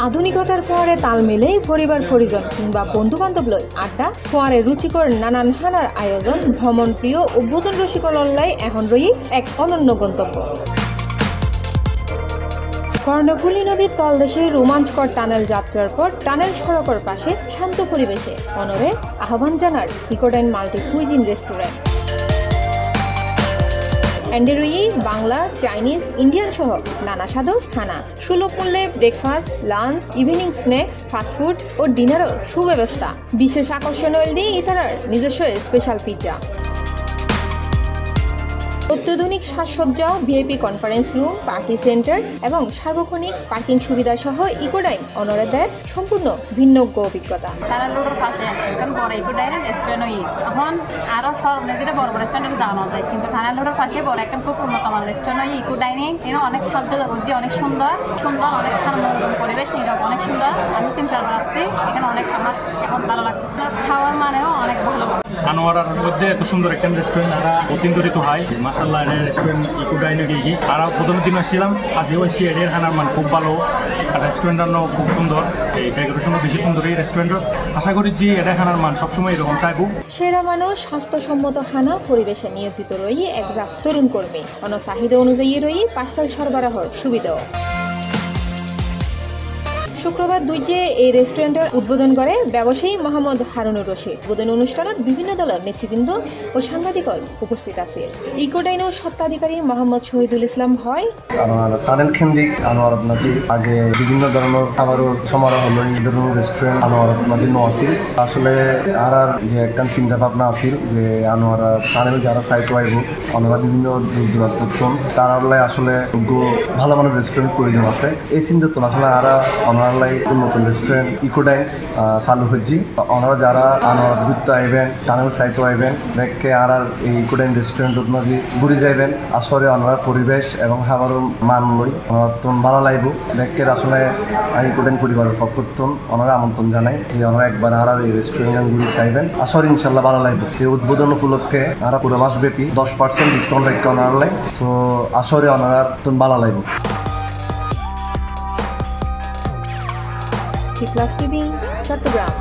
আধুনিকতার ফোয়ারে তাল মেলে পরিবার পরিজন কিংবা বন্ধু বান্ধব লয় আড্ডা ফোয়ারে রুচিকর নানান হানার আয়োজন ভ্রমণ প্রিয় ও ভোজন রসিকলল্লাই এখন রই এক অনন্য গন্তব্য। কর্ণফুলী নদীর তলদেশে রোমাঞ্চকর টানেল যাত্রার পর টানেল সড়কের পাশে শান্ত পরিবেশে অনরে আহ্বান জানার ইকোডাইন মাল্টি কুইজিন রেস্টুরেন্ট। এন্ডেরুই বাংলা, চাইনিজ, ইন্ডিয়ান সহ নানা স্বাদের খানা, সুলভ মূল্যে breakfast, lunch, evening snacks, fast food ও ডিনারের সুব্যবস্থা। বিশেষ আকর্ষণ হইলে ইতারার নিজস্ব স্পেশাল পিৎজা। অত্যাধুনিক সাজসজ্জা, VIP conference room, party centre এবং সার্বক্ষণিক পার্কিং সুবিধা সহ ইকোডাইন অনরে দেয় সম্পূর্ণ ভিন্নজ্ঞ অভিজ্ঞতা। টানেল রোডের পাশে এখন বড় ইকোডাইন রেস্টুরেন্ট এখন আরো সব যেটা বড় বড় রেস্টুরেন্ট জানা যায়, কিন্তু টানেল রোডের পাশে বড় একটা খুব উন্নত রেস্টুরেন্ট ইকোডাইনে অনেক সাজসজ্জা করছে, অনেক সুন্দর সুন্দর, অনেক পরিবেশ নীরব, অনেক সুন্দর। আমি 3-4 আসছি, এখানে অনেক আমার এখন ভালো লাগতেছে, খাওয়ার মানেও অনেক ভালো। আনোয়ারার মধ্যে এত সুন্দর একটা রেস্টুরেন্ট আমরা অতীন তো হয় মাসাল্লাহ রেস্টুরেন্ট ইকোডাইনে গিয়ে আর প্রথম দিন আসছিলাম, আজকে ওই এর খানার মান খুব ভালো, আর রেস্টুরেন্টটাও খুব সুন্দর, এই ডেকোরেশনও বেশি সুন্দর এই রেস্টুরেন্টের। আশা করি যে এটা খানার মান সবসময় এরকম থাকবো। সেরা মানুষ, স্বাস্থ্যসম্মত খানা পরিবেশে নিয়োজিত রই একজাক তরুণ কর্মী, অন্য চাহিদা অনুযায়ী রই পার্সেল সরবরাহর সুবিধাও। শুক্রবার দুইজে এই রেস্টুরেন্টের উদ্বোধন করে ব্যবসায়ী মোহাম্মদ হারুনুর রশিদ। উদ্বোধন অনুষ্ঠানত বিভিন্ন দলের নেতৃবৃন্দ ও সাংবাদিকল উপস্থিত আছে। ইকোডাইনের স্বত্বাধিকারী মোহাম্মদ শহীদুল ইসলাম হয় টানেল কেন্দ্রিক আনোয়ারাত নাজি আগে বিভিন্ন ধরনের খাবারের সমারোহ হলো এই ধরনের রেস্টুরেন্ট আনোয়ারাত নাজি আসিল। আসলে আর যে একটা চিন্তা ভাবনা আসিল যে আনোয়ারা টানেল যারা চাইতে আইব ওনারা বিভিন্ন দূর দূরান্ত তারা আসলে ভালো মানের রেস্টুরেন্ট প্রয়োজন আছে। এই চিন্তা তো আসলে আর ওনারা নতুন রেস্টুরেন্ট ইকোডাইন চালু হচ্ছি। ওনারা যারা আনোয়ারাত ঘুরতে আইবেন, টানেল চাইতে আইবেন, দেখে আর এই ইকোডাইন রেস্টুরেন্টত মাঝে ঘুরে যাইবেন। আসলে ওনারা পরিবেশ এবং খাবারের মান লই ওনারা ভালো লাগবে দেখে। আসলে ইকোডাইন পরিবারের পক্ষতন ওনারা আমন্ত্রণ জানাই যে ওনারা একবার আর এই রেস্টুরেন্ট ঘুরে চাইবেন। আসলে ইনশাল্লাহ ভালো লাগবে। এই উদ্বোধন উপলক্ষে আর পুরো মাসব্যাপী 10% ডিসকাউন্ট রেখে ওনারা লাই। সো আসলে ওনারা ভালো লাগবে। C+ TV, Chittagong.